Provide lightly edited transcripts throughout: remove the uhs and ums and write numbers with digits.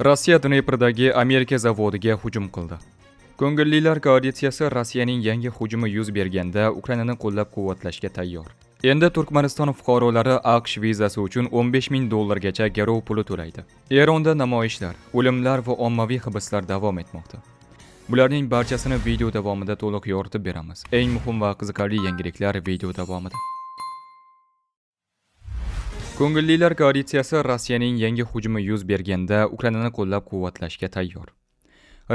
Rossiya Dneprdagi Amerika zavodiga hujum qildi. Ko'ngillilar koalitsiyasi Rossiyaning yangi hujumi yuz berganda Ukrainani qo'llab-quvvatlashga tayyor. Endi Turkmaniston fuqarolari AQSh vizasi uchun $15,000 gacha garov puli to'laydi. Eronda namoyishlar, o'limlar va ommaviy hibslar davom etmoqda. Bularning barchasini video davomida to'liq yoritib beramiz. Eng muhim va qiziqarli yangiliklar video davomida. Ko'ngillilar koalitsiyasi Rossiyaning yangi hujumi yuz berganda Ukrainani qo'llab-quvvatlashga tayyor.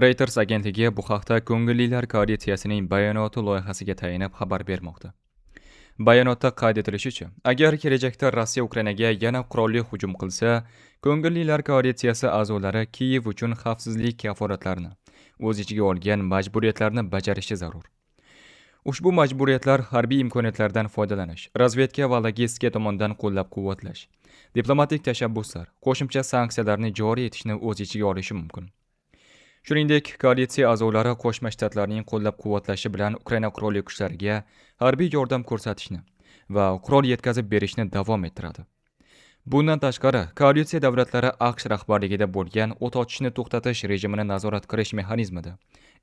Reuters agentligi bu haqda Ko'ngillilar koalitsiyasining bayonoti loyihasiga tayanib xabar bermoqda. Bayonotda qayd etilishicha, agar kelajakda Rossiya Ukrainaga yana qurolli hujum qilsa, Ko'ngillilar koalitsiyasi a'zolari Kiyev uchun xavfsizlik kafolatlarini o'z ichiga olgan majburiyatlarni bajarishi zarur. Ushbu majburiyatlar harbiy imkoniyatlardan foydalanish, razvedka va logistika tomonidan qo'llab-quvvatlash, diplomatik tashabbuslar, qo'shimcha sanksiyalarni joriy etishni o'z ichiga olishi mumkin. Shuningdek, koalitsiya a'zolari Qo'shma Shtatlarning qo'llab-quvvatlashi bilan Ukraina qurolli kuchlariga harbiy yordam ko'rsatishni va qurol yetkazib berishni davom ettiradi. Bundan tashqari, koalitsiya davlatlari AQSh rahbarligida bo'lgan o't ochishni to'xtatish rejimini nazorat qilish mexanizmida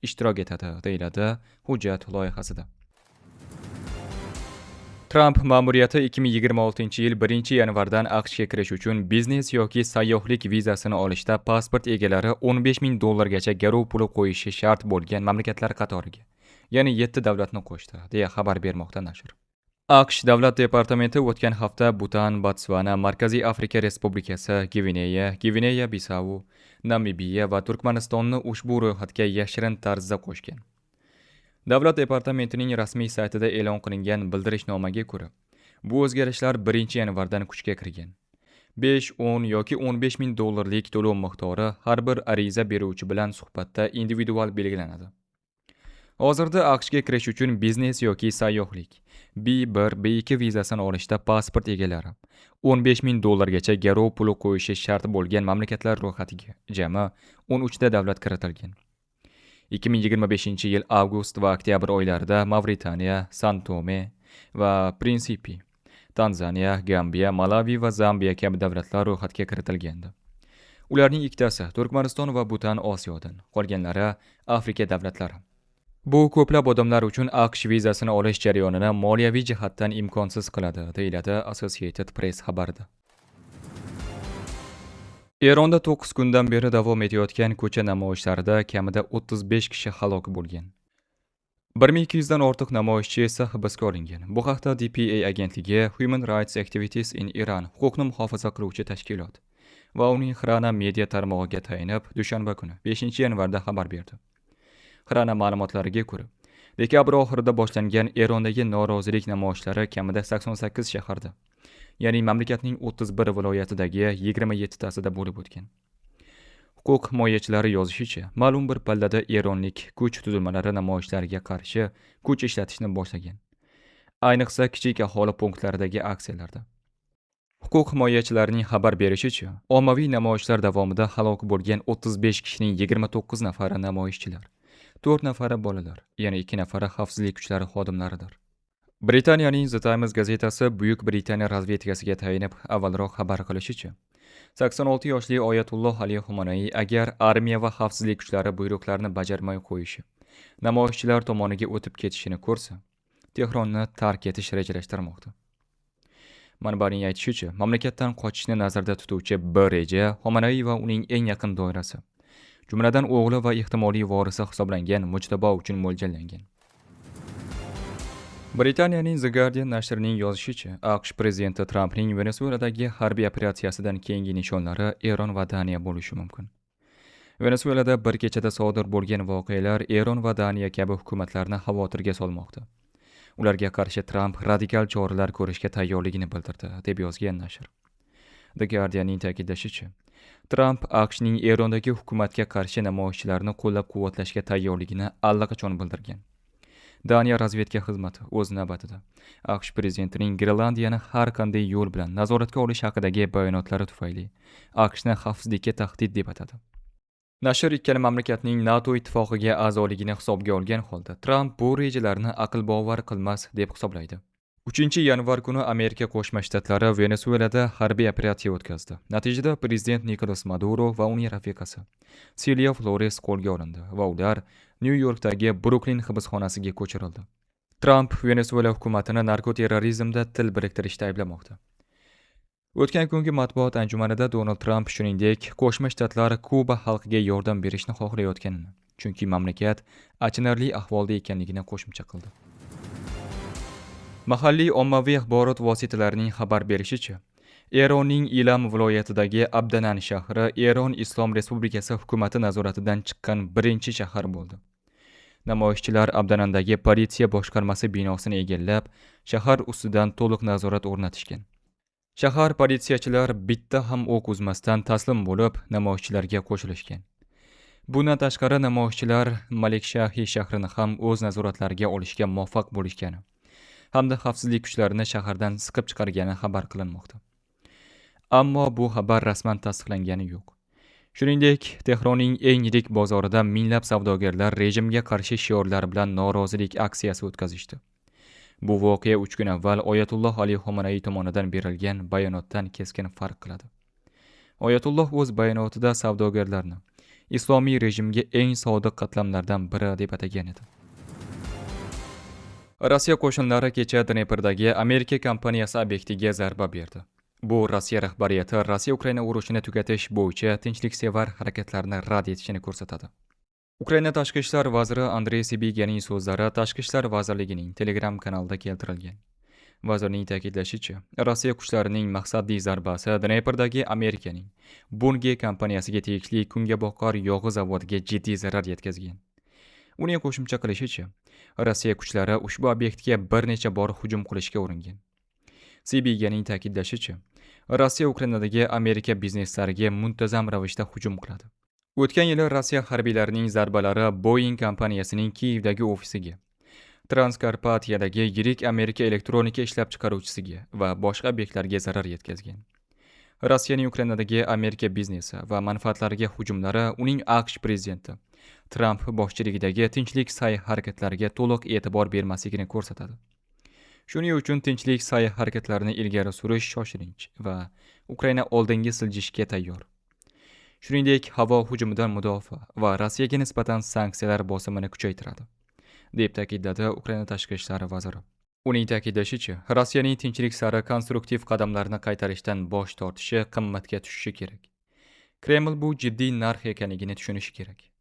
ishtirok etadi, deyiladi hujjat loyihasida. Tramp ma'muriyati 2026-yil 1-yanvardan AQShga kirish uchun biznes yoki sayyohlik vizasini olishda pasport egalari $15,000 gacha garov puli qo'yishi shart bo'lgan mamlakatlar qatoriga, ya'ni 7 davlatni qo'shdi, deya xabar bermoqda nashr. AQSh Davlat departamenti o'tgan hafta Butan, Botsvana, Markaziy Afrika Respublikasi, Gvineya-Bisau, Namibiya va Turkmanistonni ushbu ro'yxatga yashirin tarzda qo'shgan. Davlat departamentining rasmiy saytida e'lon qilingan bildirishnomaga ko'ra, bu o'zgarishlar 1-yanvardan kuchga kirgan. 5, 10 yoki $15,000 to'lov miqdori har bir ariza beruvchi bilan suhbatda individual belgilanadi. Hozirda AQShga kirish uchun biznes yoki sayyohlik B1, B2 vizasini olishda pasport egalari $15,000 gacha garov puli qo'yishi shart bo'lgan mamlakatlar ro'yxatiga jami 13 ta davlat kiritilgan. 2025-yil avgust va oktyabr oylarida Mavritaniya, San-Tome va Prinsipi, Tanzaniya, Gambiya, Malavi va Zambiya kabi davlatlar ro'yxatga kiritilgandi. Ularning ikkitasi Turkmaniston va Butan Osiyodan, qolganlari Afrika davlatlari. Bu ko'plab odamlar uchun AQSh vizasini olish jarayonini moliyaviy jihatdan imkonsiz qiladi, deyiladi Associated Press xabarida. Eronda 9 kundan beri davom etayotgan ko'cha namoyishlarida kamida 35 kishi halok bo'lgan. 1200 dan ortiq namoyishchi esa hibsga olingan. Bu haqda DPA agentligi Human Rights Activities in Iran huquqni muhofaza qiluvchi tashkilot va uning Hrana media tarmog'iga tayanib dushanba kuni 5-yanvarda xabar berdi. Hrana ma'lumotlariga ko'ra, dekabr oxirida boshlangan Erondagi norozilik namoyishlari kamida 88 shaharda, ya'ni mamlakatning 31 viloyatidagi 27 tasida bo'lib o'tgan. Huquq himoyachilari yozishicha, ma'lum bir pallada eronlik kuch tuzilmalari namoyishlarga qarshi kuch ishlatishni boshlagan. Ayniqsa kichik aholi punktlaridagi aksiyalarda. Huquq himoyachilarining xabar berishicha, ommaviy namoyishlar davomida halok bo'lgan 35 kishining 29 nafari namoyishchilar, 4 nafari bolalar, yana 2 nafari xavfsizlik kuchlari xodimlaridir. Britaniyaning The Times gazetasi Buyuk Britaniya razvedkasiga tayanib avvalroq xabar qilishicha, 86 yoshli Oyatulloh Ali Xomanaiy agar armiya va xavfsizlik kuchlari buyruqlarni bajarmay qo'yishi, namoyishchilar tomoniga o'tib ketishini ko'rsa, Tehronni tark etish rejalashtirmoqda. Manbaning aytishicha, mamlakatdan qochishni nazarda tutuvchi bir reja Xomanaiy va uning eng yaqin doirasi, jumladan o'g'li va ehtimoliy vorisi hisoblangan Mujtabo uchun mo'ljallangan. Britaniyaning The Guardian nashrining yozishicha, AQSh prezidenti Trampning Venesueladagi harbiy operatsiyasidan keyingi nishonlari Eron va Daniya bo'lishi mumkin. Venesuelada bir kechada sodir bo'lgan voqealar Eron va Daniya kabi hukumatlarni xavotirga solmoqda. Ularga qarshi Tramp radikal choralar ko'rishga tayyorligini bildirdi, deb yozgan nashr. The Guardianning ta'kidlashicha, Tramp AQShning Erondagi hukumatga qarshi namoyishchilarni qo'llab-quvvatlashga tayyorligini allaqachon bildirgan. Daniya razvedka xizmati o'z navbatida AQSh prezidentining Grenlandiyani har qanday yo'l bilan nazoratga olish haqidagi bayonotlari tufayli AQShni xavfsizlikka tahdid deb atadi. Nashr ikkala mamlakatning NATO ittifoqiga a'zoligini hisobga olgan holda Tramp bu rejalarni aql bovar qilmas deb hisoblaydi. 3 yanvar kuni Amerika Qo'shma Shtatlari Venesuelada harbiy operatsiya o'tkazdi. Natijada prezident Nikolas Maduro va uning rafiqasi Silvia Flores qo'lga olindi va ular Nyu-Yorkdagi Bruklin hibsxonasiga ko'chirildi. Tramp Venesuela hukumatini narkoterrorizmda til biriktirishda ayblamoqda. O'tgan kungi matbuot anjumanida Donald Tramp shuningdek, Qo'shma Shtatlar Kuba xalqiga yordam berishni xohlayotganini, chunki mamlakat achinarli ahvolda ekanligini qo'shimcha qildi. Mahalliy ommaviy axborot vositalarining xabar berishicha, Eronning Ilam viloyatidagi Abdanan shahri Eron Islom Respublikasi hukumati nazoratidan chiqqan birinchi shahar bo'ldi. Namoyishchilar Abdanandagi politsiya boshqarmasi binosini egallab, shahar ustidan to'liq nazorat o'rnatishgan. Shahar politsiyachilar bitta ham o'q uzmasdan taslim bo'lib, namoyishchilarga qo'shilishgan. Bundan tashqari namoyishchilar Malikshahi shahrini ham o'z nazoratlariga olishga muvaffaq bo'lishgani hamda xavfsizlik kuchlarini shahardan siqib chiqargani xabar qilinmoqda. Ammo bu xabar rasman tasdiqlangani yo'q. Shuningdek, Tehronning eng yirik bozorida minglab savdogarlar rejimga qarshi shiorlar bilan norozilik aksiyasi o'tkazishdi. Bu voqea 3 kun avval Oyatulloh Ali Xomanaiy tomonidan berilgan bayonotdan keskin farq qiladi. Oyatulloh o'z bayonotida savdogarlarni islomiy rejimga eng sodiq qatlamlardan biri deb atagan edi. Rossiya qo'shinlari kecha Dneprdagi Amerika kompaniyasi obyektiga zarba berdi. Bu Rossiya rahbariyati Rossiya-Ukraina urushini tugatish bo'yicha tinchliksevar harakatlarni rad etishini ko'rsatadi. Ukraina tashqi ishlar vaziri Andrey Sibiganing so'zlari Tashqi ishlar vazirligining Telegram kanalida keltirilgan. Vazirning ta'kidlashicha, Rossiya kuchlarining maqsadli zarbasi Dneprdagi Amerikaning Bunge kompaniyasiga tegishli kungaboqar yog'i zavodiga jiddiy zarar yetkazgan. Uning qo'shimcha qilishicha, Rossiya kuchlari ushbu obyektga bir necha bor hujum qilishga uringan. Sibiganing ta'kidlashicha, Rossiya Ukrainadagi Amerika bizneslariga muntazam ravishda hujum qiladi. O'tgan yili Rossiya harbiylarining zarbalari Boeing kompaniyasining Kiyevdagi ofisiga, Transkarpatiyadagi yirik Amerika elektronika ishlab chiqaruvchisiga va boshqa obyektlarga zarar yetkazgan. Rossiyaning Ukrainadagi Amerika biznesi va manfaatlariga hujumlari uning AQSh prezidenti Tramp boshchiligidagi tinchlik sa'y harakatlariga to'liq e'tibor bermasligini ko'rsatadi. Shuning uchun tinchlik sa'y harakatlarini ilgari surish shoshilinch va Ukraina oldinga siljishga tayyor. Shuningdek, havo hujumidan mudofaa va Rossiyaga nisbatan sanksiyalar bosimini kuchaytiradi, deb ta'kidladi Ukraina tashqi ishlar vaziri. Uning ta'kidlashicha, Rossiyaning tinchlik sari konstruktiv qadamlarni qaytarishdan bosh tortishi qimmatga tushishi kerak. Kreml bu jiddiy narx ekanligini tushunishi kerak.